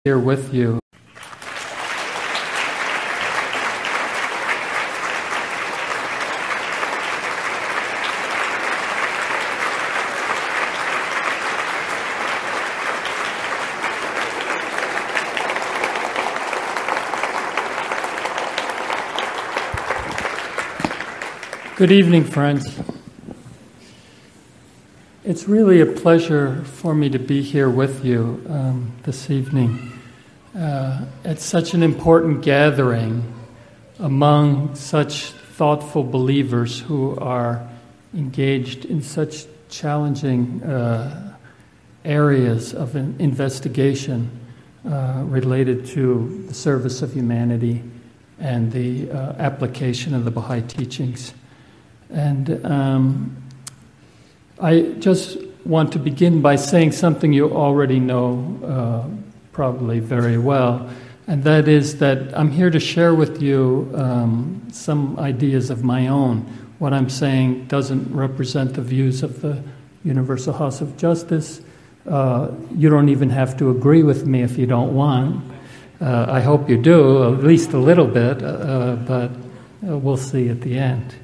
Here with you. Good evening, friends. It's really a pleasure for me to be here with you this evening. It's such an important gathering among such thoughtful believers who are engaged in such challenging areas of investigation related to the service of humanity and the application of the Baha'i teachings. And I just want to begin by saying something you already know probably very well, and that is that I'm here to share with you some ideas of my own. What I'm saying doesn't represent the views of the Universal House of Justice. You don't even have to agree with me if you don't want. I hope you do, at least a little bit, but we'll see at the end.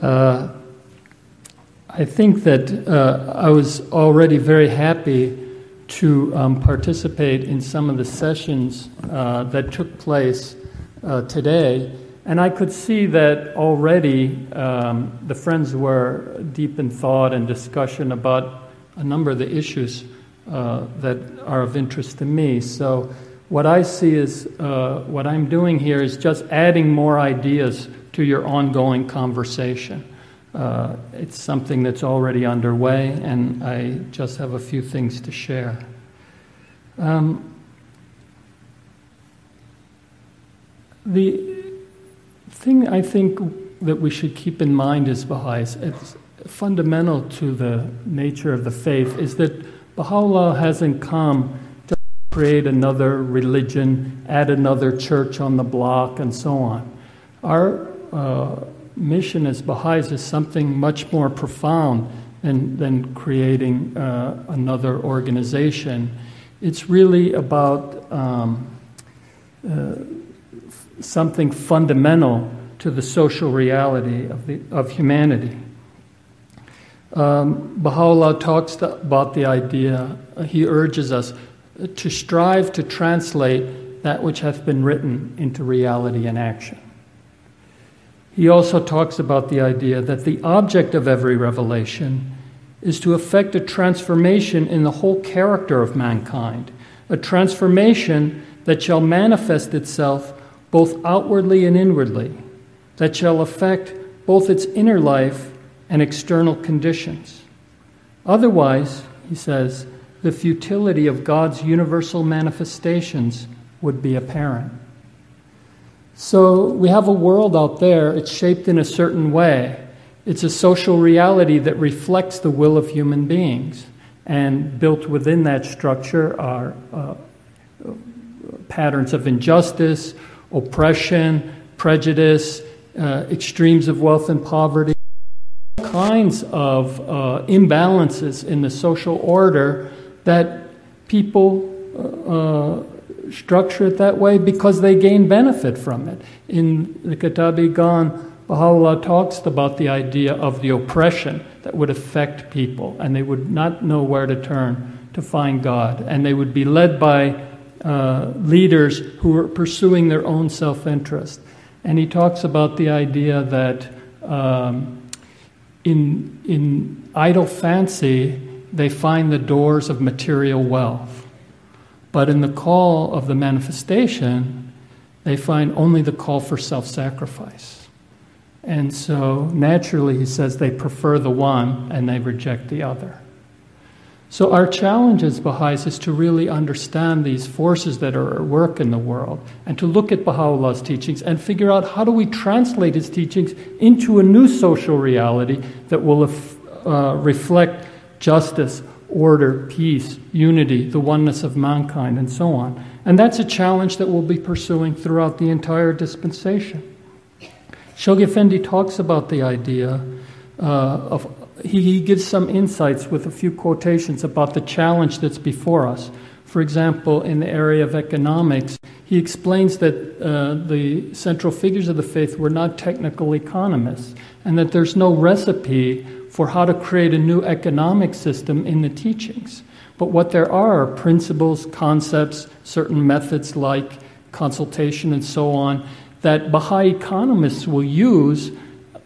I think that I was already very happy to participate in some of the sessions that took place today, and I could see that already the friends were deep in thought and discussion about a number of the issues that are of interest to me. So what I see is what I'm doing here is just adding more ideas to your ongoing conversation. It's something that's already underway, and I just have a few things to share. The thing I think that we should keep in mind as Baha'is, it's fundamental to the nature of the faith, is that Baha'u'llah hasn't come to create another religion, add another church on the block, and so on. Our mission as Baha'is is something much more profound than creating another organization. It's really about something fundamental to the social reality of humanity. Baha'u'llah talks about the idea, he urges us to strive to translate that which hath been written into reality and action. He also talks about the idea that the object of every revelation is to effect a transformation in the whole character of mankind, a transformation that shall manifest itself both outwardly and inwardly, that shall affect both its inner life and external conditions. Otherwise, he says, the futility of God's universal manifestations would be apparent. So we have a world out there, it's shaped in a certain way. It's a social reality that reflects the will of human beings. And built within that structure are patterns of injustice, oppression, prejudice, extremes of wealth and poverty, all kinds of imbalances in the social order that people structure it that way because they gain benefit from it. In the Kitab-i-Gan, Baha'u'llah talks about the idea of the oppression that would affect people, and they would not know where to turn to find God, and they would be led by leaders who were pursuing their own self-interest. And he talks about the idea that in idle fancy, they find the doors of material wealth. But in the call of the manifestation, they find only the call for self-sacrifice. And so naturally, he says, they prefer the one and they reject the other. So our challenge as Baha'is is to really understand these forces that are at work in the world and to look at Baha'u'llah's teachings and figure out how do we translate his teachings into a new social reality that will reflect justice, order, peace, unity, the oneness of mankind, and so on. And that's a challenge that we'll be pursuing throughout the entire dispensation. Shoghi Effendi talks about the idea he gives some insights with a few quotations about the challenge that's before us. For example, in the area of economics, he explains that the central figures of the faith were not technical economists, and that there's no recipe for how to create a new economic system in the teachings. But what there are principles, concepts, certain methods like consultation and so on, that Baha'i economists will use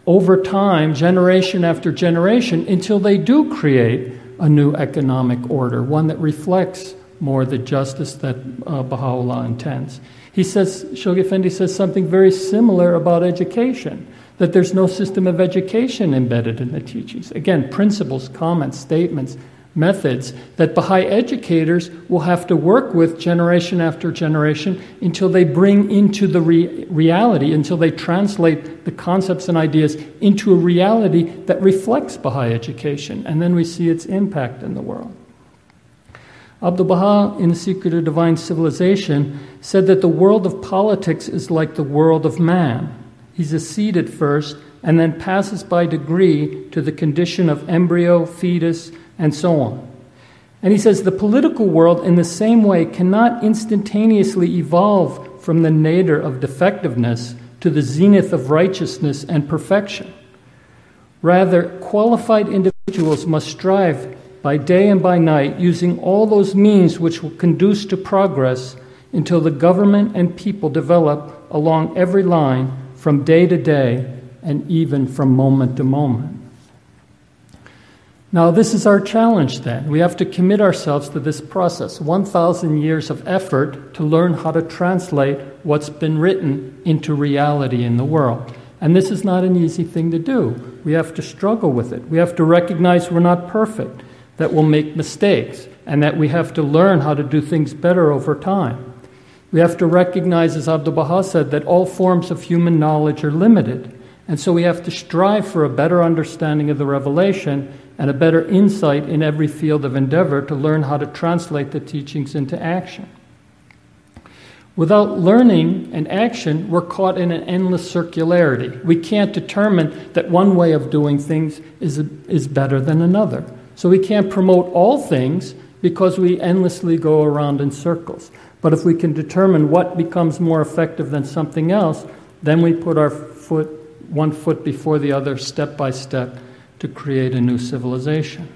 over time, generation after generation, until they do create a new economic order, one that reflects more the justice that Baha'u'llah intends. He says, Shoghi Effendi says something very similar about education, that there's no system of education embedded in the teachings. Again, principles, comments, statements, methods that Baha'i educators will have to work with generation after generation until they bring into the reality, until they translate the concepts and ideas into a reality that reflects Baha'i education, and then we see its impact in the world. Abdu'l-Baha, in The Secret of Divine Civilization, said that the world of politics is like the world of man. He's a seed at first, and then passes by degree to the condition of embryo, fetus, and so on. And he says the political world in the same way cannot instantaneously evolve from the nadir of defectiveness to the zenith of righteousness and perfection. Rather, qualified individuals must strive by day and by night, using all those means which will conduce to progress until the government and people develop along every line from day to day and even from moment to moment. Now, this is our challenge then. We have to commit ourselves to this process, 1,000 years of effort to learn how to translate what's been written into reality in the world. And this is not an easy thing to do. We have to struggle with it. We have to recognize we're not perfect, that we'll make mistakes, and that we have to learn how to do things better over time. We have to recognize, as Abdu'l-Baha said, that all forms of human knowledge are limited. And so we have to strive for a better understanding of the revelation and a better insight in every field of endeavor to learn how to translate the teachings into action. Without learning and action, we're caught in an endless circularity. We can't determine that one way of doing things is better than another. So we can't promote all things because we endlessly go around in circles. But if we can determine what becomes more effective than something else, then we put our one foot before the other, step by step, to create a new civilization.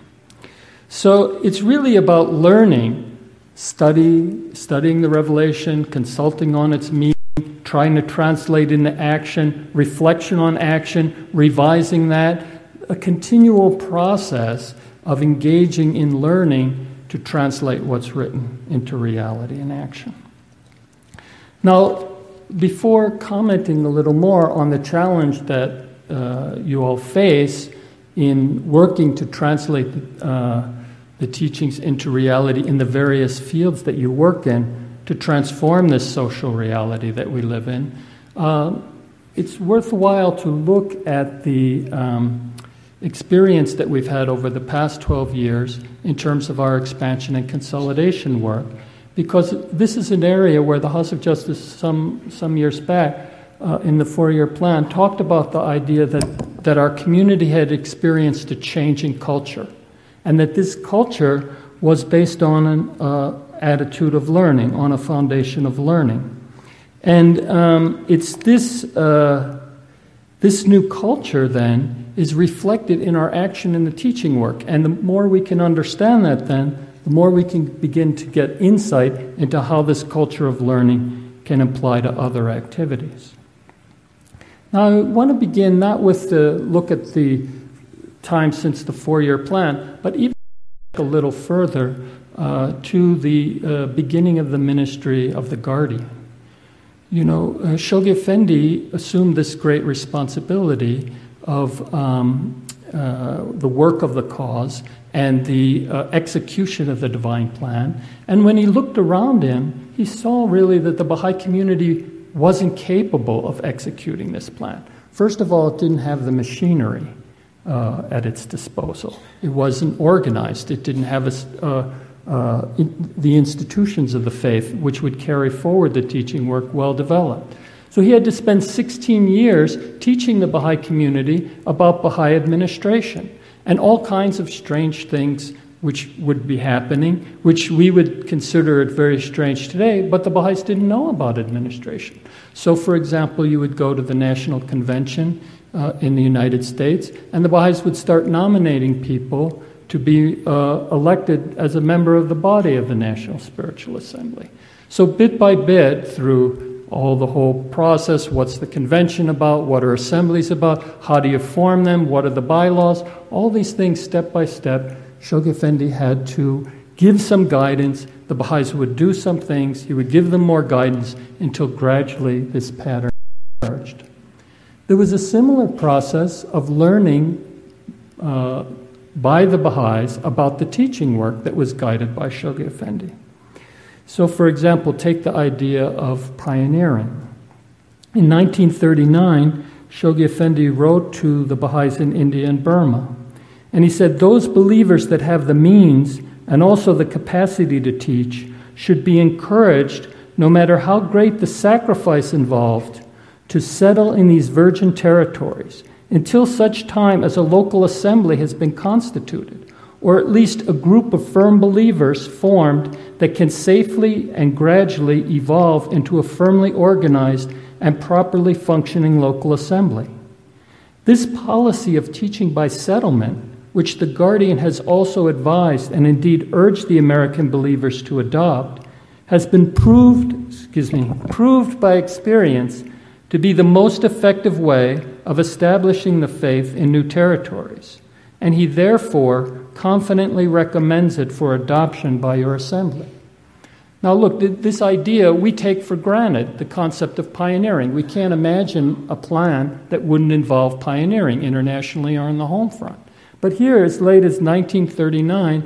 So it's really about learning, studying the revelation, consulting on its meaning, trying to translate into action, reflection on action, revising that, a continual process of engaging in learning to translate what's written into reality and action. Now, before commenting a little more on the challenge that you all face in working to translate the teachings into reality in the various fields that you work in to transform this social reality that we live in, it's worthwhile to look at the experience that we've had over the past 12 years in terms of our expansion and consolidation work, because this is an area where the House of Justice some years back in the 4-year plan talked about the idea that our community had experienced a change in culture, and that this culture was based on an attitude of learning, on a foundation of learning. And it's this new culture then is reflected in our action in the teaching work. And the more we can understand that then, the more we can begin to get insight into how this culture of learning can apply to other activities. Now, I want to begin not with the look at the time since the 4-year plan, but even a little further to the beginning of the ministry of the Guardian. You know, Shoghi Effendi assumed this great responsibility of the work of the cause and the execution of the divine plan. And when he looked around him, he saw really that the Baha'i community wasn't capable of executing this plan. First of all, it didn't have the machinery at its disposal. It wasn't organized. It didn't have the institutions of the faith which would carry forward the teaching work well developed. So he had to spend 16 years teaching the Baha'i community about Baha'i administration. And all kinds of strange things which would be happening, which we would consider it very strange today, but the Baha'is didn't know about administration. So, for example, you would go to the National Convention in the United States, and the Baha'is would start nominating people to be elected as a member of the body of the National Spiritual Assembly. So bit by bit, through the whole process, what's the convention about, what are assemblies about, how do you form them, what are the bylaws, all these things step by step, Shoghi Effendi had to give some guidance. The Baha'is would do some things, he would give them more guidance until gradually this pattern emerged. There was a similar process of learning by the Baha'is about the teaching work that was guided by Shoghi Effendi. So, for example, take the idea of pioneering. In 1939, Shoghi Effendi wrote to the Baha'is in India and Burma, and he said, "Those believers that have the means and also the capacity to teach should be encouraged, no matter how great the sacrifice involved, to settle in these virgin territories until such time as a local assembly has been constituted, or at least a group of firm believers formed that can safely and gradually evolve into a firmly organized and properly functioning local assembly." This policy of teaching by settlement, which the Guardian has also advised and indeed urged the American believers to adopt, has been proved by experience to be the most effective way of establishing the faith in new territories, and he therefore confidently recommends it for adoption by your assembly. Now look, this idea we take for granted, the concept of pioneering. We can't imagine a plan that wouldn't involve pioneering internationally or on the home front. But here, as late as 1939,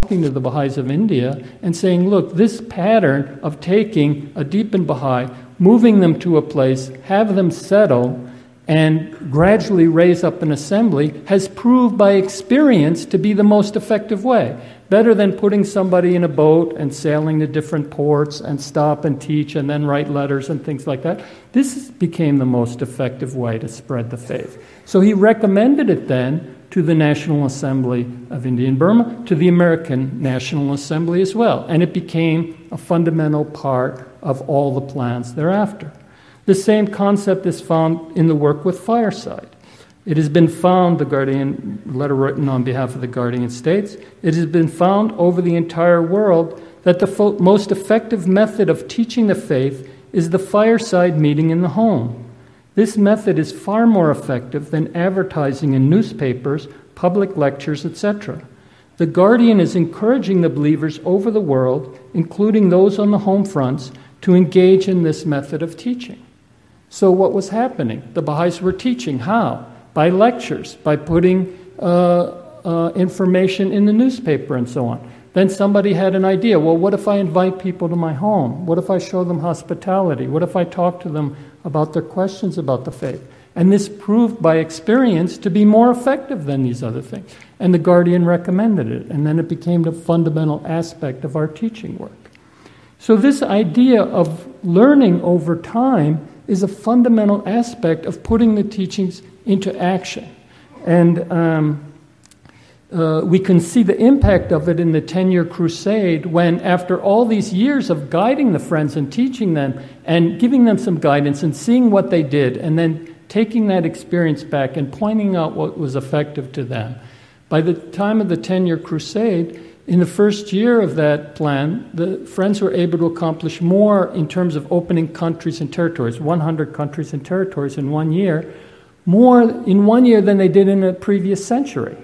talking to the Baha'is of India and saying, look, this pattern of taking a deepened Baha'i, moving them to a place, have them settle, and gradually raise up an assembly has proved by experience to be the most effective way. Better than putting somebody in a boat and sailing to different ports and stop and teach and then write letters and things like that. This became the most effective way to spread the faith. So he recommended it then to the National Assembly of India and Burma, to the American National Assembly as well. And it became a fundamental part of all the plans thereafter. The same concept is found in the work with Fireside. It has been found, the Guardian letter written on behalf of the Guardian states, it has been found over the entire world that the most effective method of teaching the faith is the fireside meeting in the home. This method is far more effective than advertising in newspapers, public lectures, etc. The Guardian is encouraging the believers over the world, including those on the home fronts, to engage in this method of teaching. So what was happening? The Baha'is were teaching. How? By lectures, by putting information in the newspaper and so on. Then somebody had an idea. Well, what if I invite people to my home? What if I show them hospitality? What if I talk to them about their questions about the faith? And this proved by experience to be more effective than these other things. And the Guardian recommended it. And then it became the fundamental aspect of our teaching work. So this idea of learning over time is a fundamental aspect of putting the teachings into action. And we can see the impact of it in the 10-year crusade when, after all these years of guiding the friends and teaching them and giving them some guidance and seeing what they did and then taking that experience back and pointing out what was effective to them, by the time of the 10-year crusade, in the first year of that plan, the Friends were able to accomplish more in terms of opening countries and territories, 100 countries and territories in 1 year, more in 1 year than they did in a previous century.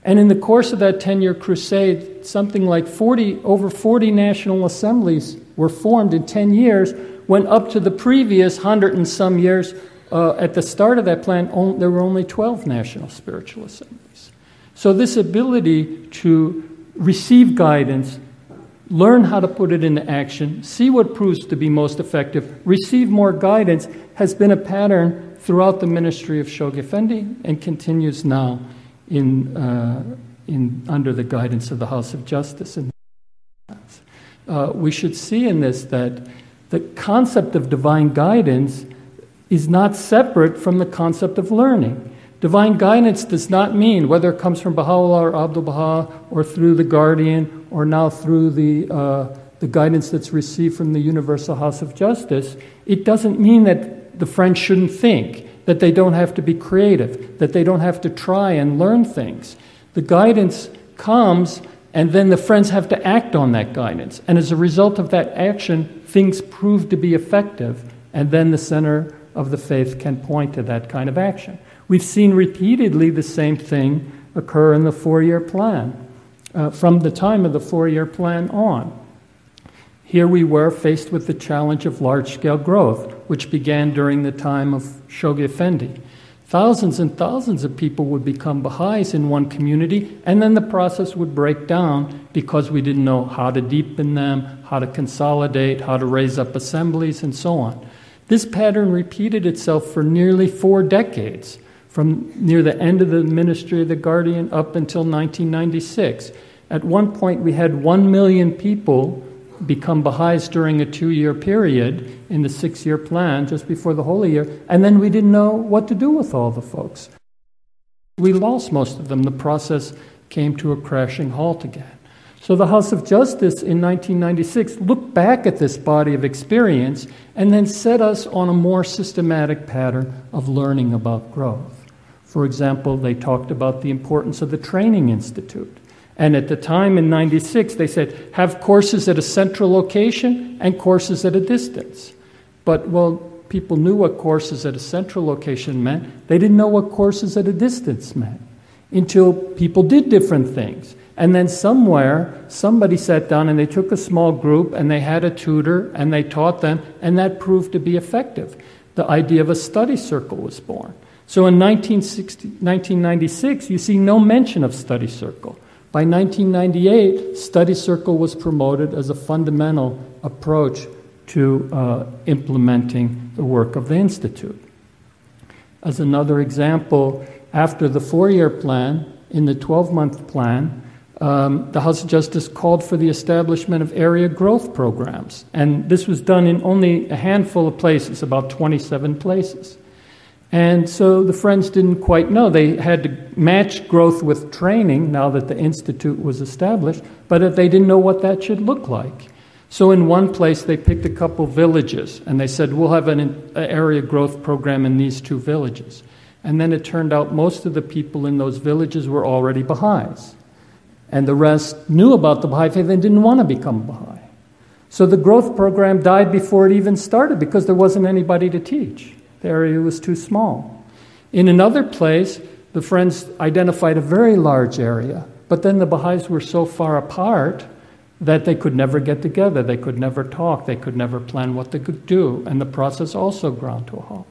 And in the course of that 10-year crusade, something like over 40 national assemblies were formed in 10 years, when up to the previous 100 and some years, at the start of that plan, there were only 12 national spiritual assemblies. So this ability to receive guidance, learn how to put it into action, see what proves to be most effective, receive more guidance, has been a pattern throughout the ministry of Shoghi Effendi and continues now under the guidance of the House of Justice. We should see in this that the concept of divine guidance is not separate from the concept of learning. Divine guidance does not mean, whether it comes from Baha'u'llah or Abdu'l-Baha or through the Guardian or now through the guidance that's received from the Universal House of Justice, it doesn't mean that the friends shouldn't think, that they don't have to be creative, that they don't have to try and learn things. The guidance comes, and then the friends have to act on that guidance. And as a result of that action, things prove to be effective, and then the center of the faith can point to that kind of action. We've seen repeatedly the same thing occur in the 4-year plan, from the time of the 4-year plan on. Here we were faced with the challenge of large-scale growth, which began during the time of Shoghi Effendi. Thousands and thousands of people would become Baha'is in one community, and then the process would break down because we didn't know how to deepen them, how to consolidate, how to raise up assemblies, and so on. This pattern repeated itself for nearly 4 decades, from near the end of the ministry of the Guardian up until 1996. At one point, we had 1 million people become Baha'is during a 2-year period in the 6-year plan, just before the Holy Year, and then we didn't know what to do with all the folks. We lost most of them. The process came to a crashing halt again. So the House of Justice in 1996 looked back at this body of experience and then set us on a more systematic pattern of learning about growth. For example, they talked about the importance of the Training Institute. And at the time in 96, they said, have courses at a central location and courses at a distance. But, well, people knew what courses at a central location meant. They didn't know what courses at a distance meant until people did different things. And then somewhere, somebody sat down and they took a small group and they had a tutor and they taught them, and that proved to be effective. The idea of a study circle was born. So in 1996, you see no mention of study circle. By 1998, study circle was promoted as a fundamental approach to implementing the work of the Institute. As another example, after the 4-year plan, in the 12-month plan, the House of Justice called for the establishment of area growth programs. And this was done in only a handful of places, about 27 places. And so the friends didn't quite know. They had to match growth with training now that the Institute was established, but they didn't know what that should look like. So in one place, they picked a couple villages, and they said, we'll have an area growth program in these 2 villages. And then it turned out most of the people in those villages were already Baha'is. And the rest knew about the Baha'i faith and didn't want to become Baha'i. So the growth program died before it even started because there wasn't anybody to teach. The area was too small. In another place, the friends identified a very large area, but then the Baha'is were so far apart that they could never get together, they could never talk, they could never plan what they could do, and the process also ground to a halt.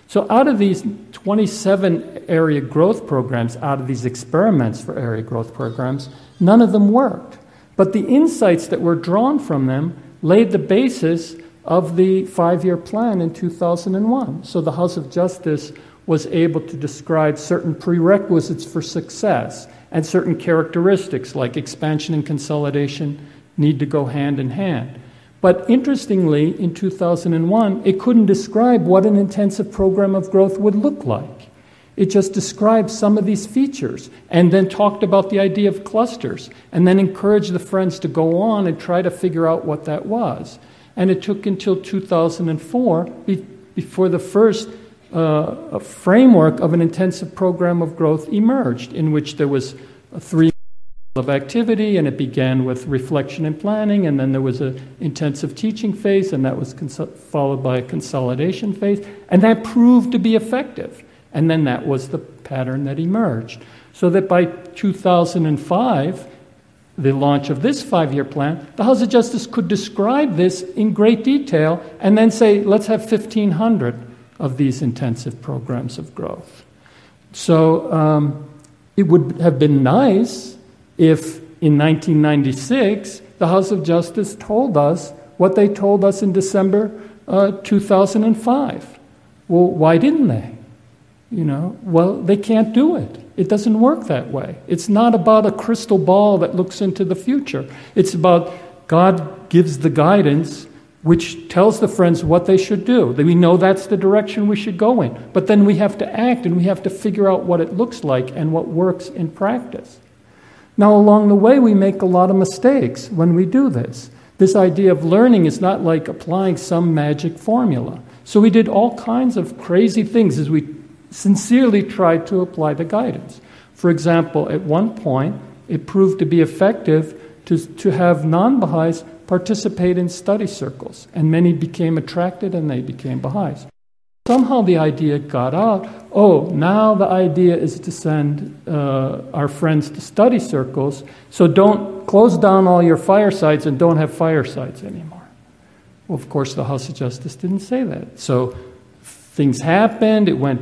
So out of these 27 area growth programs, out of these experiments for area growth programs, none of them worked. But the insights that were drawn from them laid the basis of the 5-year plan in 2001. So the House of Justice was able to describe certain prerequisites for success and certain characteristics like expansion and consolidation need to go hand in hand. But interestingly, in 2001, it couldn't describe what an intensive program of growth would look like. It just described some of these features and then talked about the idea of clusters and then encouraged the friends to go on and try to figure out what that was. And it took until 2004 before the first framework of an intensive program of growth emerged, in which there was 3 of activity, and it began with reflection and planning, and then there was an intensive teaching phase, and that was followed by a consolidation phase, and that proved to be effective. And then that was the pattern that emerged. So that by 2005, the launch of this 5-year plan, the House of Justice could describe this in great detail and then say, let's have 1,500 of these intensive programs of growth. So it would have been nice if in 1996 the House of Justice told us what they told us in December 2005. Well, why didn't they? Well, they can't do it. It doesn't work that way. It's not about a crystal ball that looks into the future. It's about God gives the guidance, which tells the friends what they should do. We know that's the direction we should go in. But then we have to act, and we have to figure out what it looks like and what works in practice. Now, along the way, we make a lot of mistakes when we do this. This idea of learning is not like applying some magic formula. So we did all kinds of crazy things as we sincerely tried to apply the guidance. For example, at one point, it proved to be effective to have non-Baha'is participate in study circles, and many became attracted and they became Baha'is. Somehow the idea got out, now the idea is to send our friends to study circles, so don't close down all your firesides and don't have firesides anymore. Well, of course, the House of Justice didn't say that. So things happened, it went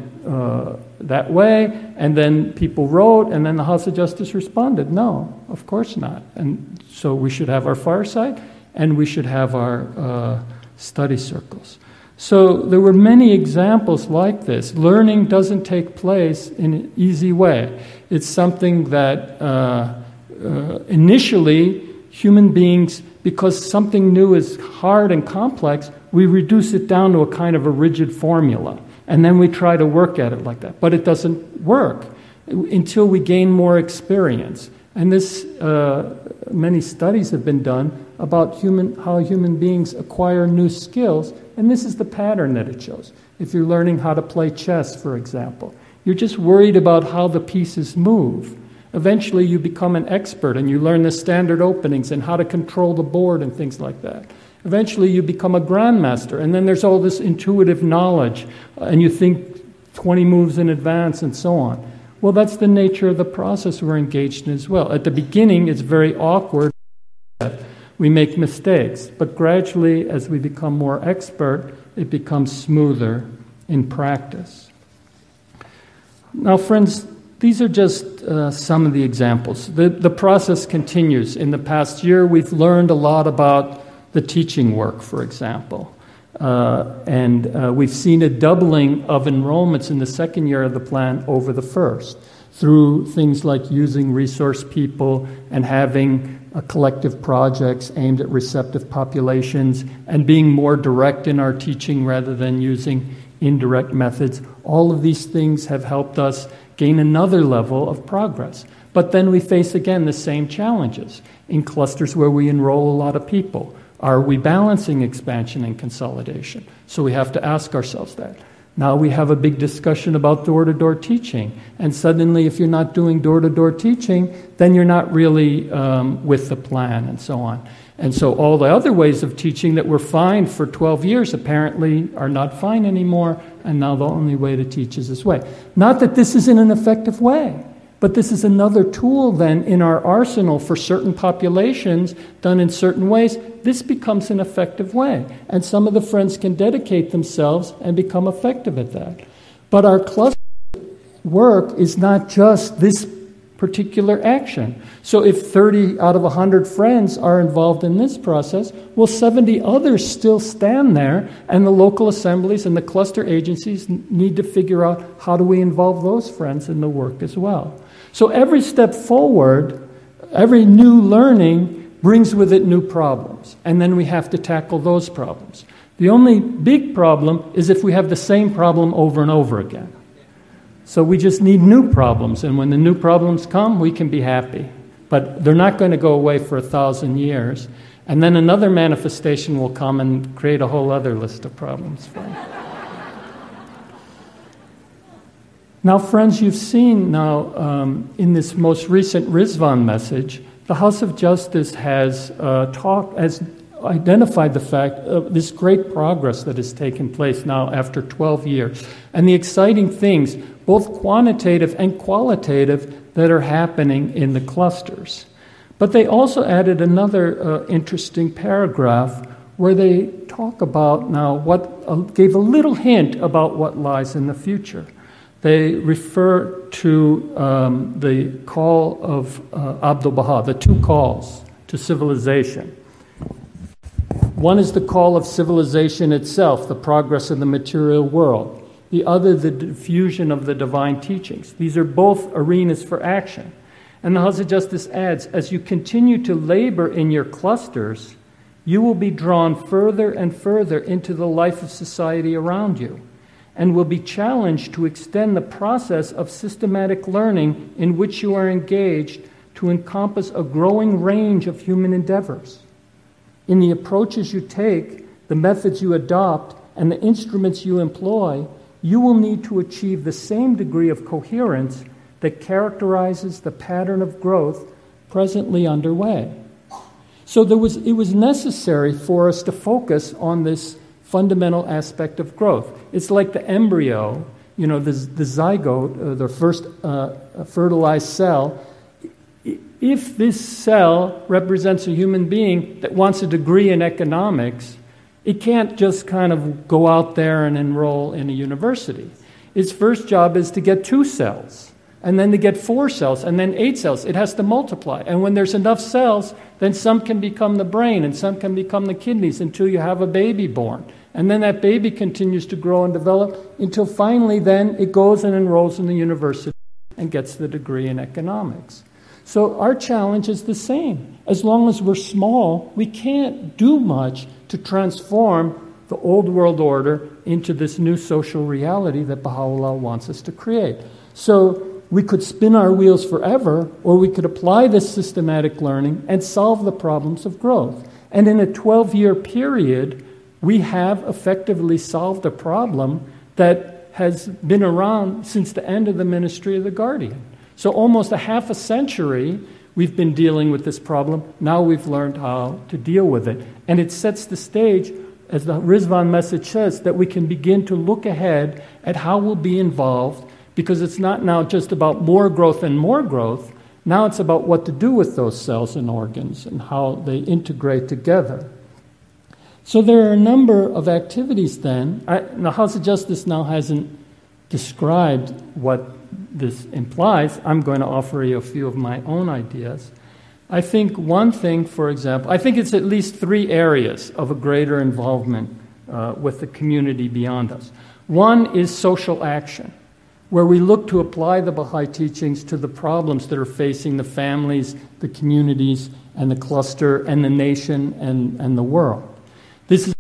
that way, and then people wrote, and then the House of Justice responded, no, of course not. And so we should have our fireside, and we should have our study circles. So there were many examples like this. Learning doesn't take place in an easy way. It's something that initially human beings, because something new is hard and complex, we reduce it down to a kind of a rigid formula. And then we try to work at it like that. But it doesn't work until we gain more experience. And this, many studies have been done about how human beings acquire new skills. And this is the pattern that it shows. If you're learning how to play chess, for example, you're just worried about how the pieces move. Eventually you become an expert and you learn the standard openings and how to control the board and things like that. Eventually you become a grandmaster, and then there's all this intuitive knowledge, and you think 20 moves in advance and so on. Well, that's the nature of the process we're engaged in as well. At the beginning, it's very awkward. We make mistakes, but gradually, as we become more expert, it becomes smoother in practice. Now, friends, these are just some of the examples. The process continues. In the past year, we've learned a lot about the teaching work, for example. And we've seen a doubling of enrollments in the second year of the plan over the first, through things like using resource people and having collective projects aimed at receptive populations and being more direct in our teaching rather than using indirect methods. All of these things have helped us gain another level of progress. But then we face again the same challenges in clusters where we enroll a lot of people. Are we balancing expansion and consolidation? So we have to ask ourselves that. Now we have a big discussion about door-to-door teaching. And suddenly, if you're not doing door-to-door teaching, then you're not really with the plan and so on. And so all the other ways of teaching that were fine for 12 years apparently are not fine anymore. And now the only way to teach is this way. Not that this isn't an effective way, but this is another tool then in our arsenal for certain populations done in certain ways. This becomes an effective way. And some of the friends can dedicate themselves and become effective at that. But our cluster work is not just this particular action. So if 30 out of 100 friends are involved in this process, well, 70 others still stand there, and the local assemblies and the cluster agencies need to figure out how do we involve those friends in the work as well. So every step forward, every new learning brings with it new problems, and then we have to tackle those problems. The only big problem is if we have the same problem over and over again. So we just need new problems, and when the new problems come, we can be happy. But they're not going to go away for 1,000 years, and then another manifestation will come and create a whole other list of problems for you. Now, friends, you've seen now in this most recent Rizvan message, the House of Justice has identified the fact of this great progress that has taken place now after 12 years, and the exciting things, both quantitative and qualitative, that are happening in the clusters. But they also added another interesting paragraph where they talk about now gave a little hint about what lies in the future. They refer to the call of Abdu'l-Baha, the two calls to civilization. One is the call of civilization itself, the progress of the material world. The other, the diffusion of the divine teachings. These are both arenas for action. And the House of Justice adds, as you continue to labor in your clusters, you will be drawn further and further into the life of society around you, and will be challenged to extend the process of systematic learning in which you are engaged to encompass a growing range of human endeavors. In the approaches you take, the methods you adopt, and the instruments you employ, you will need to achieve the same degree of coherence that characterizes the pattern of growth presently underway. So it was necessary for us to focus on this fundamental aspect of growth. It's like the embryo, the zygote, the first fertilized cell. If this cell represents a human being that wants a degree in economics, it can't just kind of go out there and enroll in a university. Its first job is to get 2 cells, and then to get 4 cells, and then 8 cells. It has to multiply. And when there's enough cells, then some can become the brain, and some can become the kidneys until you have a baby born. And then that baby continues to grow and develop until finally then it goes and enrolls in the university and gets the degree in economics. So our challenge is the same. As long as we're small, we can't do much to transform the old world order into this new social reality that Baha'u'llah wants us to create. So we could spin our wheels forever, or we could apply this systematic learning and solve the problems of growth. And in a 12-year period, we have effectively solved a problem that has been around since the end of the ministry of the Guardian. So almost a half a century, we've been dealing with this problem. Now we've learned how to deal with it. And it sets the stage, as the Rizvan message says, that we can begin to look ahead at how we'll be involved, because it's not now just about more growth and more growth. Now it's about what to do with those cells and organs and how they integrate together. So there are a number of activities then. The House of Justice now hasn't described what this implies. I'm going to offer you a few of my own ideas. I think one thing, for example, I think it's at least 3 areas of a greater involvement with the community beyond us. One is social action, where we look to apply the Baha'i teachings to the problems that are facing the families, the communities, and the cluster, and the nation, and the world. This is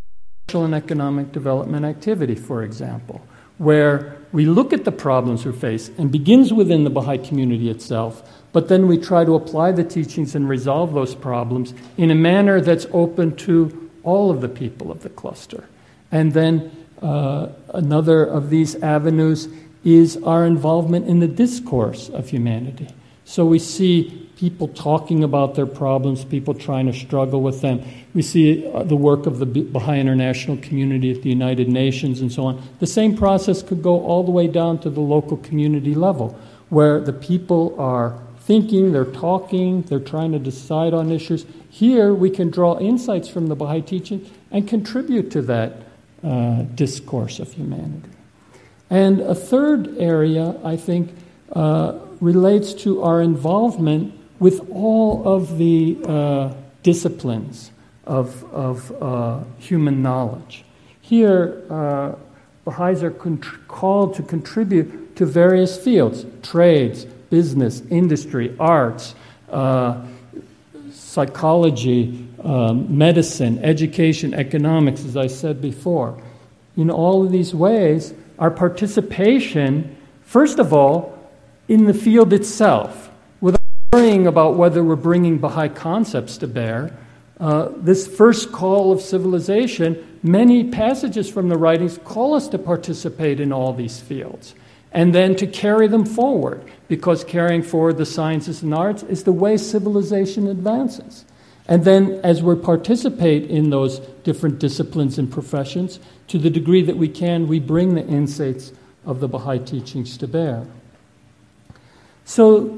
social and economic development activity, for example, where we look at the problems we face and begins within the Baha'i community itself, but then we try to apply the teachings and resolve those problems in a manner that's open to all of the people of the cluster. And then another of these avenues is our involvement in the discourse of humanity. So we see people talking about their problems, people trying to struggle with them. We see the work of the Baha'i international community at the United Nations and so on. The same process could go all the way down to the local community level, where the people are thinking, they're talking, they're trying to decide on issues. Here we can draw insights from the Baha'i teaching and contribute to that discourse of humanity. And a third area, I think, relates to our involvement with all of the disciplines of human knowledge. Here, Baha'is are called to contribute to various fields: trades, business, industry, arts, psychology, medicine, education, economics, as I said before. In all of these ways, our participation, first of all, in the field itself, without worrying about whether we're bringing Baha'i concepts to bear. This first call of civilization, many passages from the writings call us to participate in all these fields, and then to carry them forward, because carrying forward the sciences and arts is the way civilization advances. And then as we participate in those different disciplines and professions, to the degree that we can, we bring the insights of the Baha'i teachings to bear. So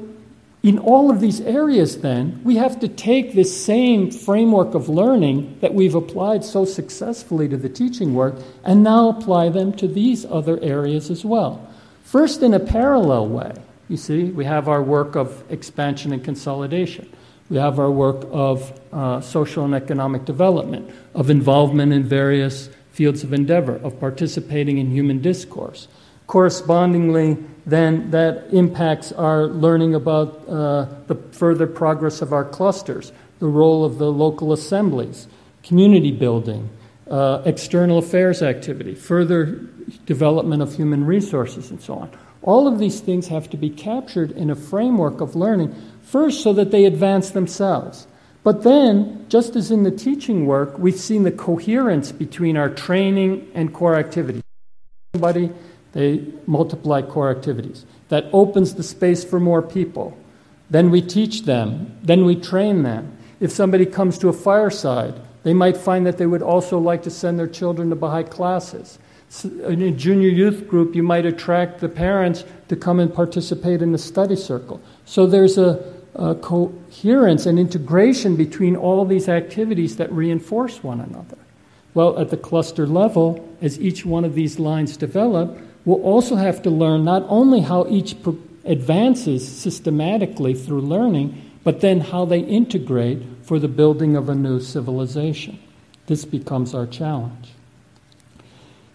in all of these areas then, we have to take this same framework of learning that we've applied so successfully to the teaching work and now apply them to these other areas as well. First, in a parallel way, you see, we have our work of expansion and consolidation. We have our work of social and economic development, of involvement in various fields of endeavor, of participating in human discourse. Correspondingly, then that impacts our learning about the further progress of our clusters, the role of the local assemblies, community building, external affairs activity, further development of human resources, and so on. All of these things have to be captured in a framework of learning, first so that they advance themselves. But then, just as in the teaching work, we've seen the coherence between our training and core activities. Somebody, they multiply core activities. That opens the space for more people. Then we teach them. Then we train them. If somebody comes to a fireside, they might find that they would also like to send their children to Baha'i classes. In a junior youth group, you might attract the parents to come and participate in the study circle. So there's a coherence and integration between all these activities that reinforce one another. Well, at the cluster level, as each one of these lines develop, we'll also have to learn not only how each advances systematically through learning, but then how they integrate for the building of a new civilization. This becomes our challenge.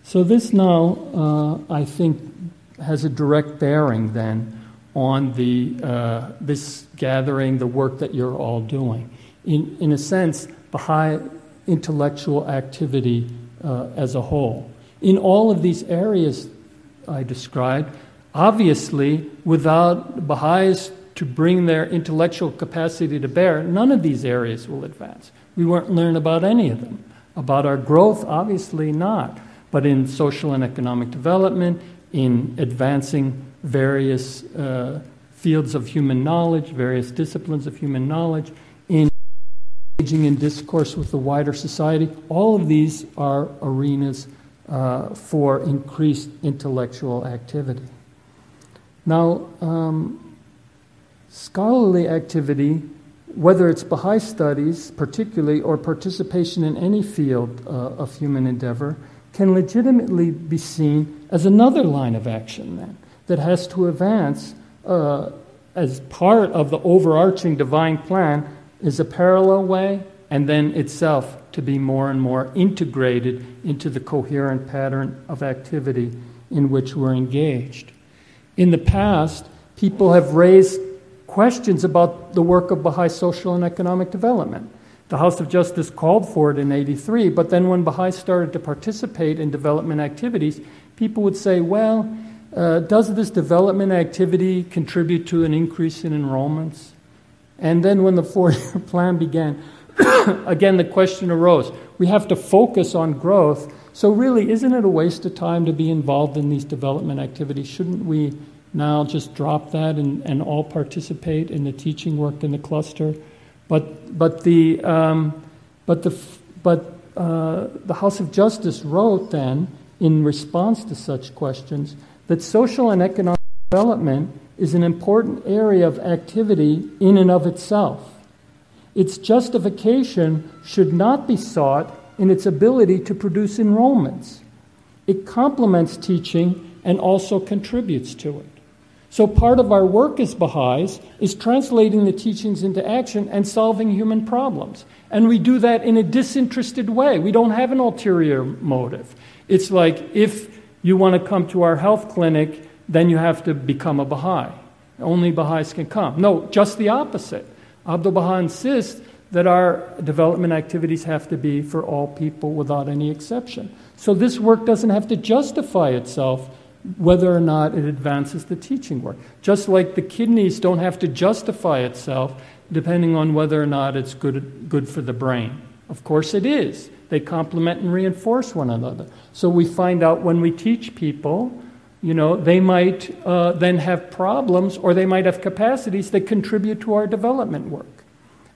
So this now, I think, has a direct bearing then on this gathering, the work that you're all doing. In a sense, Baha'i intellectual activity as a whole. In all of these areas I described, obviously, without Baha'is to bring their intellectual capacity to bear, none of these areas will advance. We won't learn about any of them. About our growth, obviously not. But in social and economic development, in advancing various fields of human knowledge, various disciplines of human knowledge, in engaging in discourse with the wider society, all of these are arenas for increased intellectual activity. Now, scholarly activity, whether it's Baha'i studies particularly or participation in any field of human endeavor, can legitimately be seen as another line of action then, that has to advance as part of the overarching divine plan is a parallel way, and then itself to be more and more integrated into the coherent pattern of activity in which we're engaged. In the past, people have raised questions about the work of Baha'i social and economic development. The House of Justice called for it in '83, but then when Baha'i started to participate in development activities, people would say, well, does this development activity contribute to an increase in enrollments? And then when the 4-year plan began, again the question arose, we have to focus on growth, so really isn't it a waste of time to be involved in these development activities? Shouldn't we now just drop that and all participate in the teaching work in the cluster? But the House of Justice wrote then, in response to such questions, that social and economic development is an important area of activity in and of itself. Its justification should not be sought in its ability to produce enrollments. It complements teaching and also contributes to it. So part of our work as Baha'is is translating the teachings into action and solving human problems. And we do that in a disinterested way. We don't have an ulterior motive. It's like, if you want to come to our health clinic, then you have to become a Baha'i. Only Baha'is can come. No, just the opposite. Abdu'l-Baha insists that our development activities have to be for all people without any exception. So this work doesn't have to justify itself whether or not it advances the teaching work. Just like the kidneys don't have to justify itself depending on whether or not it's good for the brain. Of course it is. They complement and reinforce one another. So we find out when we teach people, they might then have problems, or they might have capacities that contribute to our development work.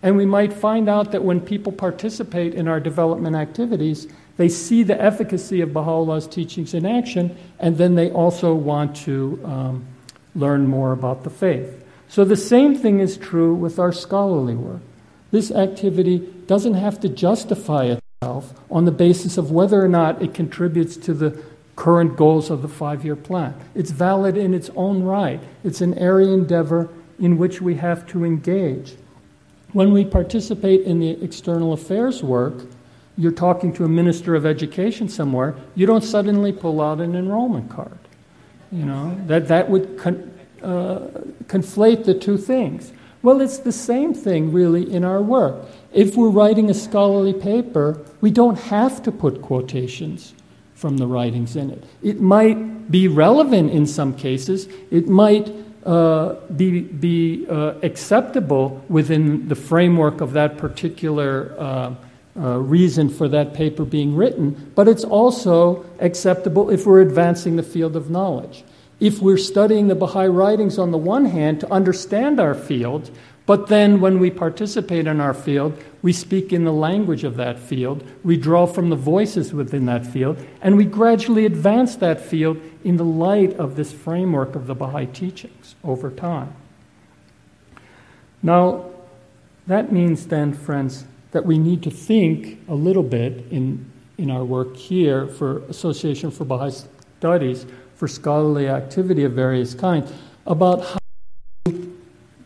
And we might find out that when people participate in our development activities, they see the efficacy of Baha'u'llah's teachings in action, and then they also want to learn more about the faith. So the same thing is true with our scholarly work. This activity doesn't have to justify itself on the basis of whether or not it contributes to the current goals of the 5-year plan. It's valid in its own right. It's an area endeavor in which we have to engage. When we participate in the external affairs work, you're talking to a minister of education somewhere, you don't suddenly pull out an enrollment card. That would conflate the two things. Well, it's the same thing, really, in our work. If we're writing a scholarly paper, we don't have to put quotations from the writings in it. It might be relevant in some cases. It might be acceptable within the framework of that particular reason for that paper being written, but it's also acceptable if we're advancing the field of knowledge. If we're studying the Baha'i writings on the one hand to understand our field, but then when we participate in our field, we speak in the language of that field, we draw from the voices within that field, and we gradually advance that field in the light of this framework of the Baha'i teachings over time. Now, that means then, friends, that we need to think a little bit in our work here for Association for Baha'i Studies, for scholarly activity of various kinds, about how to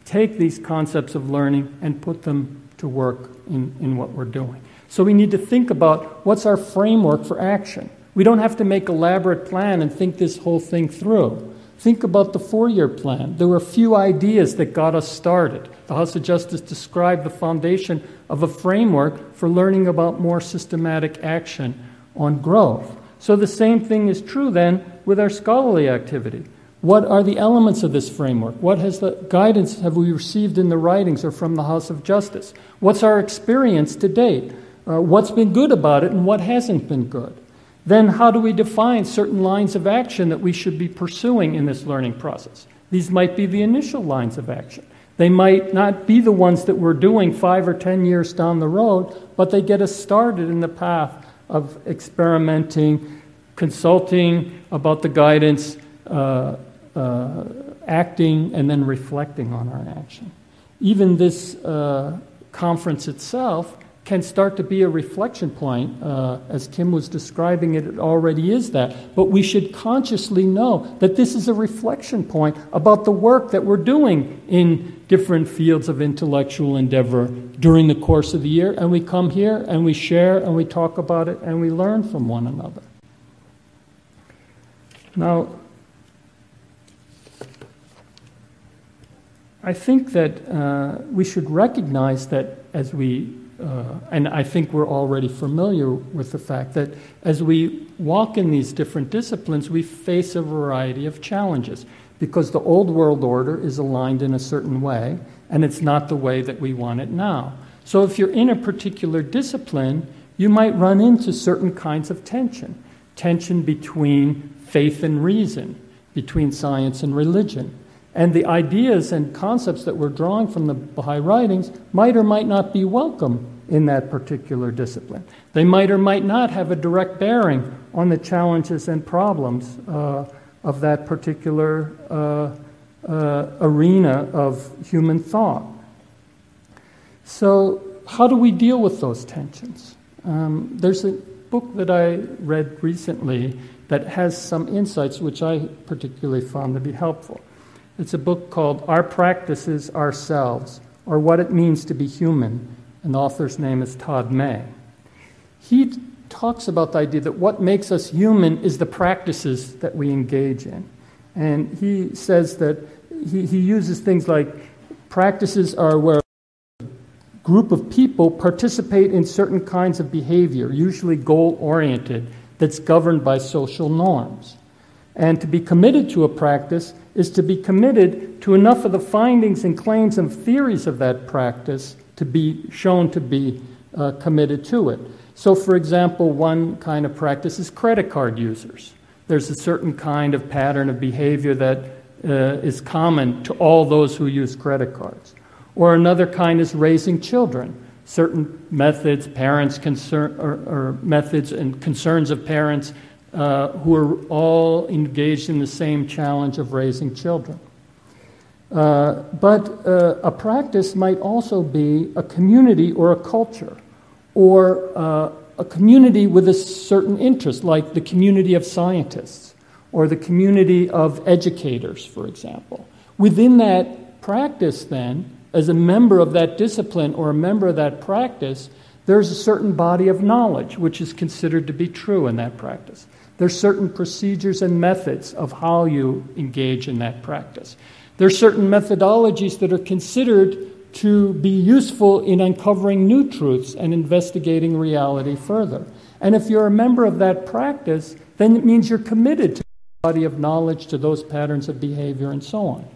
take these concepts of learning and put them to work in what we're doing. So we need to think about what's our framework for action. We don't have to make an elaborate plan and think this whole thing through. Think about the 4-year plan. There were a few ideas that got us started. The House of Justice described the foundation of a framework for learning about more systematic action on growth. So the same thing is true then with our scholarly activity. What are the elements of this framework? What has the guidance have we received in the writings or from the House of Justice? What's our experience to date? What's been good about it and what hasn't been good? Then how do we define certain lines of action that we should be pursuing in this learning process? These might be the initial lines of action. They might not be the ones that we're doing 5 or 10 years down the road, but they get us started in the path of experimenting, consulting about the guidance, acting, and then reflecting on our action. Even this conference itself can start to be a reflection point. As Kim was describing it, it already is that. But we should consciously know that this is a reflection point about the work that we're doing in different fields of intellectual endeavor during the course of the year. And we come here and we share and we talk about it and we learn from one another. Now, I think that we should recognize that as we and I think we're already familiar with the fact that as we walk in these different disciplines, we face a variety of challenges because the old world order is aligned in a certain way, and it's not the way that we want it now. So if you're in a particular discipline, you might run into certain kinds of tension between faith and reason, between science and religion. And the ideas and concepts that we're drawing from the Baha'i writings might or might not be welcome in that particular discipline. They might or might not have a direct bearing on the challenges and problems of that particular arena of human thought. So how do we deal with those tensions? There's a book that I read recently that has some insights which I particularly found to be helpful. It's a book called Our Practices Ourselves, or What It Means to Be Human, and the author's name is Todd May. He talks about the idea that what makes us human is the practices that we engage in. And he says that he uses things like practices are where a group of people participate in certain kinds of behavior, usually goal-oriented, that's governed by social norms. And to be committed to a practice is to be committed to enough of the findings and claims and theories of that practice to be shown to be committed to it. So, for example, one kind of practice is credit card users. There's a certain kind of pattern of behavior that is common to all those who use credit cards. Or another kind is raising children. Certain methods, methods and concerns of parents who are all engaged in the same challenge of raising children. But a practice might also be a community or a culture, or a community with a certain interest, like the community of scientists, or the community of educators, for example. Within that practice, then, as a member of that discipline or a member of that practice, there's a certain body of knowledge which is considered to be true in that practice. There's certain procedures and methods of how you engage in that practice. There are certain methodologies that are considered to be useful in uncovering new truths and investigating reality further. And if you're a member of that practice, then it means you're committed to the body of knowledge, to those patterns of behavior, and so on.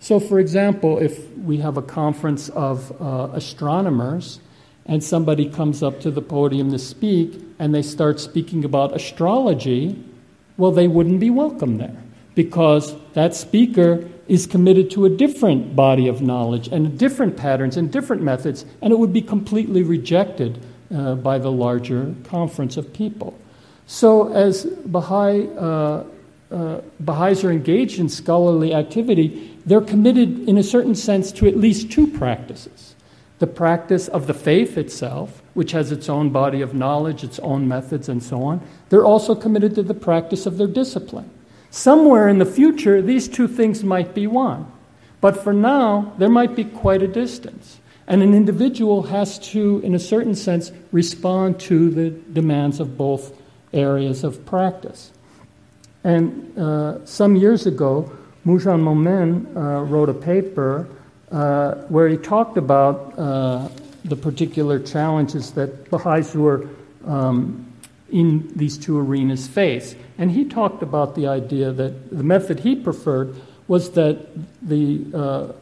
So, for example, if we have a conference of astronomers, and somebody comes up to the podium to speak, and they start speaking about astrology, well, they wouldn't be welcome there, because that speaker is committed to a different body of knowledge and different patterns and different methods, and it would be completely rejected by the larger conference of people. So as Baha'is are engaged in scholarly activity, they're committed in a certain sense to at least two practices. The practice of the faith itself, which has its own body of knowledge, its own methods, and so on. They're also committed to the practice of their discipline. Somewhere in the future, these two things might be one. But for now, there might be quite a distance. And an individual has to, in a certain sense, respond to the demands of both areas of practice. And some years ago, Moujan Momen wrote a paper where he talked about the particular challenges that Baha'is who were in these two arenas face. And he talked about the idea that the method he preferred was that the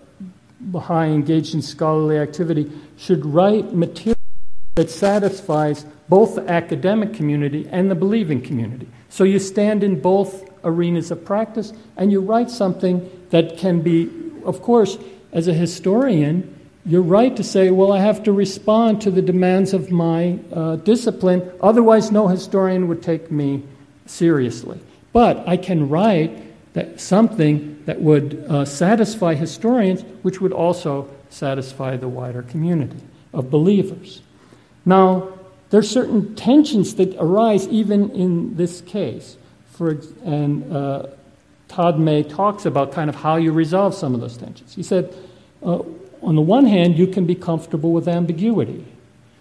Baha'i engaged in scholarly activity should write material that satisfies both the academic community and the believing community. So you stand in both arenas of practice, and you write something that can be, of course, as a historian, you're right to say, well, I have to respond to the demands of my discipline, otherwise no historian would take me seriously. But I can write something that would satisfy historians, which would also satisfy the wider community of believers. Now, there are certain tensions that arise even in this case. Todd May talks about kind of how you resolve some of those tensions. He said, on the one hand, you can be comfortable with ambiguity.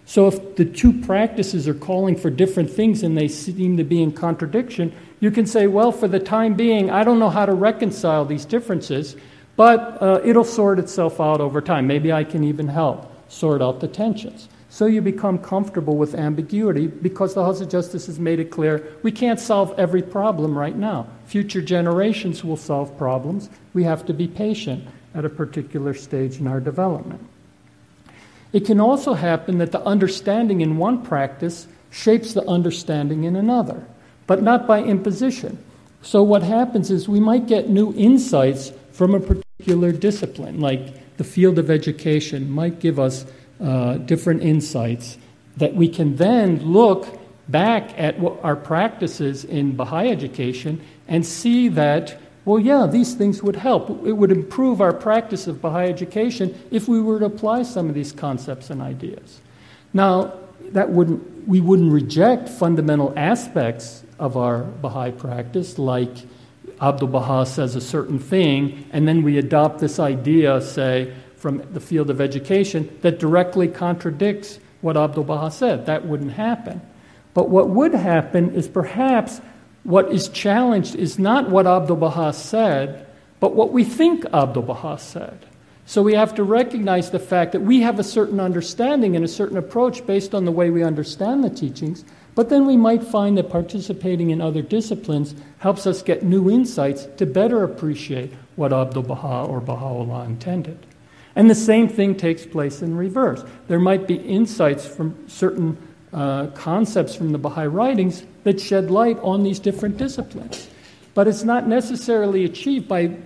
So if the two practices are calling for different things and they seem to be in contradiction, you can say, well, for the time being, I don't know how to reconcile these differences, but it'll sort itself out over time. Maybe I can even help sort out the tensions. So you become comfortable with ambiguity because the House of Justice has made it clear we can't solve every problem right now. Future generations will solve problems. We have to be patient at a particular stage in our development. It can also happen that the understanding in one practice shapes the understanding in another, but not by imposition. So what happens is we might get new insights from a particular discipline, like the field of education might give us different insights that we can then look back at what our practices in Baha'i education and see that, well, yeah, these things would help. It would improve our practice of Baha'i education if we were to apply some of these concepts and ideas. Now, we wouldn't reject fundamental aspects of our Baha'i practice, like Abdu'l-Baha says a certain thing, and then we adopt this idea, say, from the field of education that directly contradicts what Abdu'l-Baha said. That wouldn't happen. But what would happen is perhaps what is challenged is not what Abdu'l-Baha said, but what we think Abdu'l-Baha said. So we have to recognize the fact that we have a certain understanding and a certain approach based on the way we understand the teachings, but then we might find that participating in other disciplines helps us get new insights to better appreciate what Abdu'l-Baha or Baha'u'llah intended. And the same thing takes place in reverse. There might be insights from certain concepts from the Baha'i writings that shed light on these different disciplines. But it's not necessarily achieved by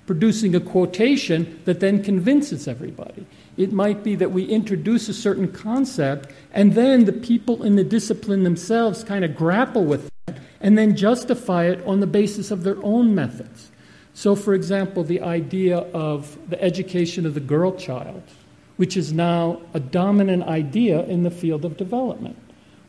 producing a quotation that then convinces everybody. It might be that we introduce a certain concept and then the people in the discipline themselves kind of grapple with that and then justify it on the basis of their own methods. So, for example, the idea of the education of the girl child, which is now a dominant idea in the field of development.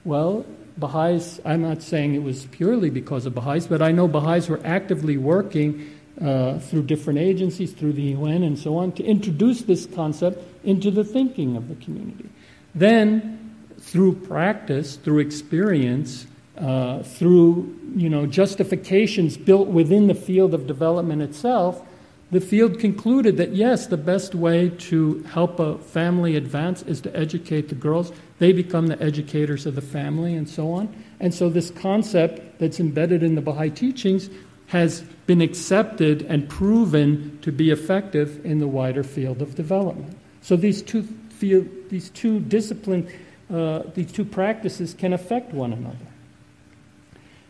Well, Baha'is, I'm not saying it was purely because of Baha'is, but I know Baha'is were actively working through different agencies, through the UN and so on, to introduce this concept into the thinking of the community. Then, through practice, through experience, through justifications built within the field of development itself, the field concluded that yes, the best way to help a family advance is to educate the girls. They become the educators of the family and so on. And so this concept that's embedded in the Baha'i teachings has been accepted and proven to be effective in the wider field of development. So these two practices can affect one another.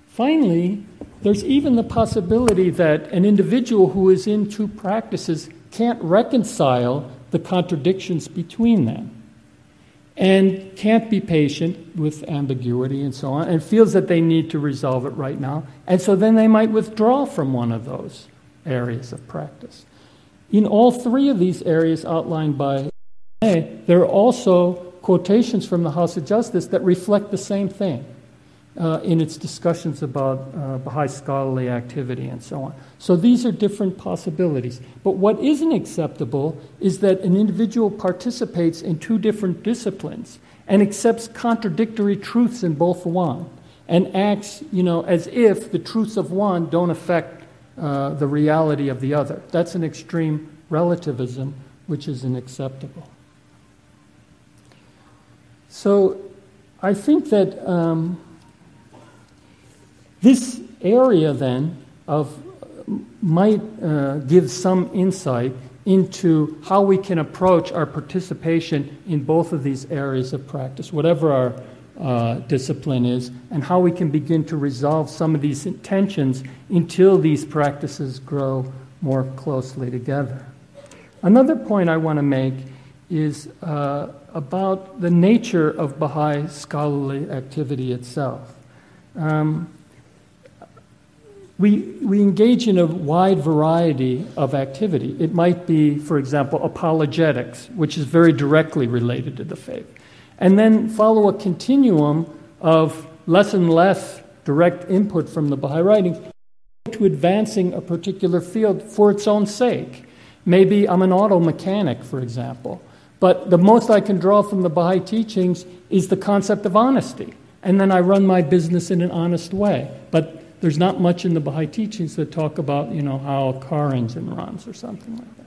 Finally, there's even the possibility that an individual who is in two practices can't reconcile the contradictions between them and can't be patient with ambiguity and so on and feels that they need to resolve it right now. And so then they might withdraw from one of those areas of practice. In all three of these areas outlined by there are also quotations from the House of Justice that reflect the same thing in its discussions about Baha'i scholarly activity and so on. So these are different possibilities. But what isn't acceptable is that an individual participates in two different disciplines and accepts contradictory truths in both one and acts, as if the truths of one don't affect the reality of the other. That's an extreme relativism, which isn't acceptable. So I think that this area then might give some insight into how we can approach our participation in both of these areas of practice, whatever our discipline is, and how we can begin to resolve some of these tensions until these practices grow more closely together. Another point I want to make is about the nature of Baha'i scholarly activity itself. We engage in a wide variety of activity. It might be, for example, apologetics, which is very directly related to the faith, and then follow a continuum of less and less direct input from the Baha'i writings to advancing a particular field for its own sake. Maybe I'm an auto mechanic, for example, but the most I can draw from the Baha'i teachings is the concept of honesty, and then I run my business in an honest way. But there's not much in the Baha'i teachings that talk about, how a car engine runs or something like that.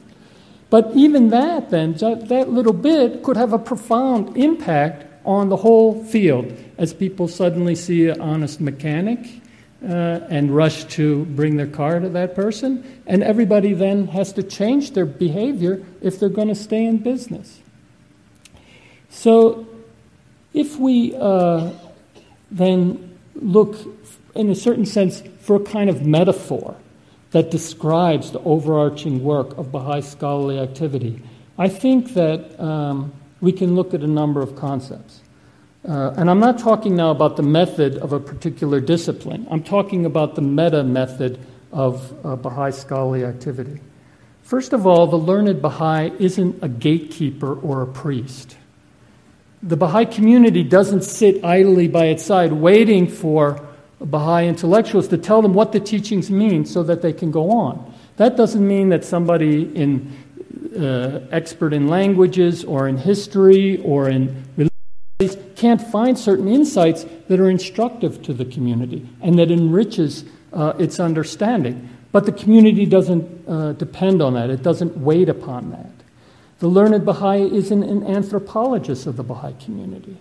But even that, then, that little bit could have a profound impact on the whole field as people suddenly see an honest mechanic and rush to bring their car to that person. And everybody then has to change their behavior if they're going to stay in business. So if we then look, in a certain sense, for a kind of metaphor that describes the overarching work of Baha'i scholarly activity, I think that we can look at a number of concepts. And I'm not talking now about the method of a particular discipline. I'm talking about the meta-method of Baha'i scholarly activity. First of all, the learned Baha'i isn't a gatekeeper or a priest. The Baha'i community doesn't sit idly by its side waiting for Baha'i intellectuals to tell them what the teachings mean so that they can go on. That doesn't mean that somebody expert in languages or in history or in religion can't find certain insights that are instructive to the community and that enriches its understanding. But the community doesn't depend on that. It doesn't wait upon that. The learned Baha'i isn't an anthropologist of the Baha'i community.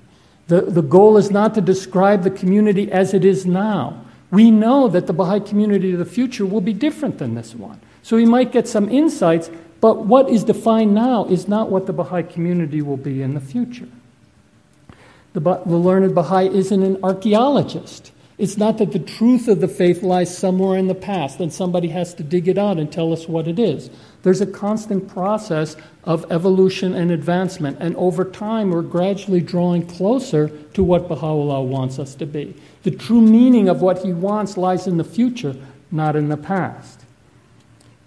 The goal is not to describe the community as it is now. We know that the Baha'i community of the future will be different than this one. So we might get some insights, but what is defined now is not what the Baha'i community will be in the future. The learned Baha'i isn't an archaeologist. It's not that the truth of the faith lies somewhere in the past and somebody has to dig it out and tell us what it is. There's a constant process of evolution and advancement, and over time we're gradually drawing closer to what Baha'u'llah wants us to be. The true meaning of what he wants lies in the future, not in the past.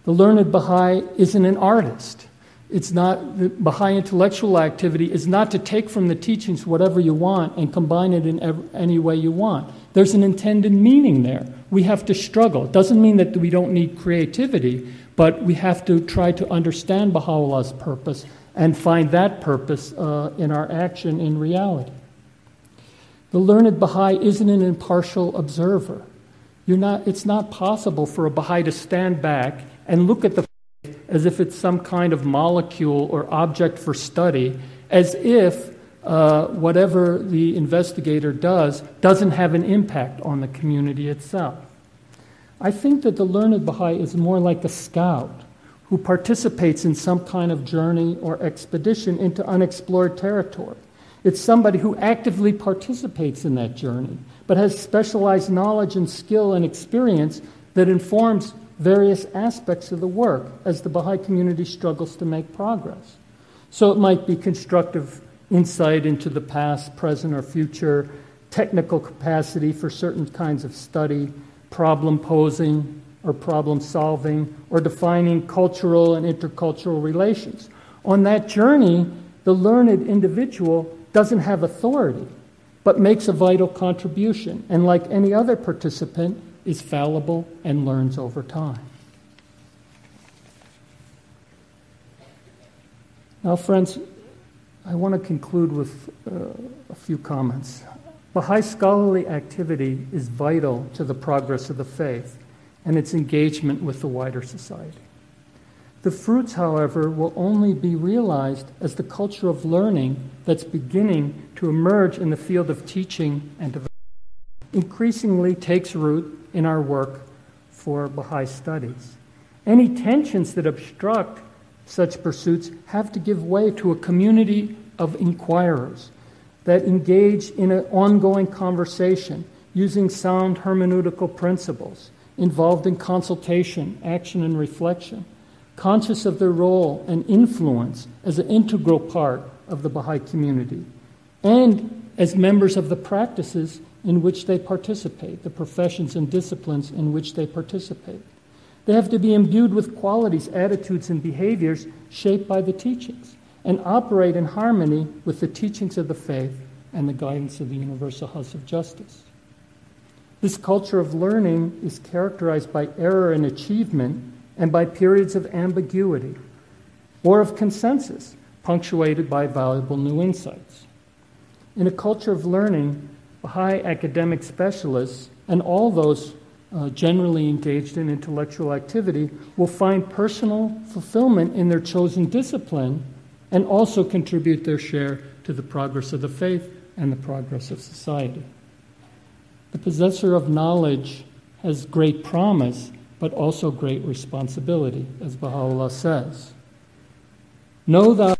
The learned Baha'i isn't an artist. It's not, the Baha'i intellectual activity is not to take from the teachings whatever you want and combine it in any way you want. There's an intended meaning there. We have to struggle. It doesn't mean that we don't need creativity, but we have to try to understand Baha'u'llah's purpose and find that purpose in our action in reality. The learned Baha'i isn't an impartial observer. It's not possible for a Baha'i to stand back and look at the faith as if it's some kind of molecule or object for study, as if whatever the investigator does doesn't have an impact on the community itself. I think that the learned Baha'i is more like a scout who participates in some kind of journey or expedition into unexplored territory. It's somebody who actively participates in that journey, but has specialized knowledge and skill and experience that informs various aspects of the work as the Baha'i community struggles to make progress. So it might be constructive insight into the past, present, or future, technical capacity for certain kinds of study, problem posing or problem solving, or defining cultural and intercultural relations. On that journey, the learned individual doesn't have authority, but makes a vital contribution, and like any other participant, is fallible and learns over time. Now, friends, I want to conclude with a few comments. Baha'i scholarly activity is vital to the progress of the faith and its engagement with the wider society. The fruits, however, will only be realized as the culture of learning that's beginning to emerge in the field of teaching and development increasingly takes root in our work for Baha'i studies. Any tensions that obstruct such pursuits have to give way to a community of inquirers that engage in an ongoing conversation using sound hermeneutical principles, involved in consultation, action, and reflection, conscious of their role and influence as an integral part of the Baha'i community, and as members of the practices in which they participate, the professions and disciplines in which they participate. They have to be imbued with qualities, attitudes, and behaviors shaped by the teachings, and operate in harmony with the teachings of the faith and the guidance of the Universal House of Justice. This culture of learning is characterized by error in achievement and by periods of ambiguity or of consensus, punctuated by valuable new insights. In a culture of learning, Baha'i academic specialists and all those generally engaged in intellectual activity will find personal fulfillment in their chosen discipline and also contribute their share to the progress of the faith and the progress of society. The possessor of knowledge has great promise, but also great responsibility, as Baha'u'llah says. Know thou,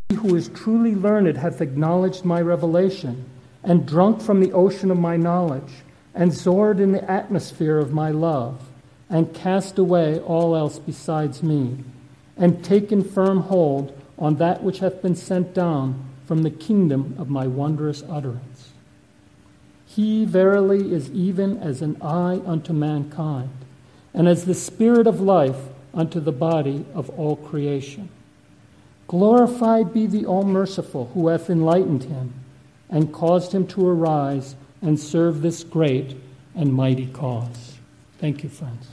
he who is truly learned hath acknowledged my revelation, and drunk from the ocean of my knowledge, and soared in the atmosphere of my love, and cast away all else besides me, and taken firm hold on that which hath been sent down from the kingdom of my wondrous utterance. He verily is even as an eye unto mankind, and as the spirit of life unto the body of all creation. Glorified be the All-Merciful, who hath enlightened him, and caused him to arise and serve this great and mighty cause. Thank you, friends.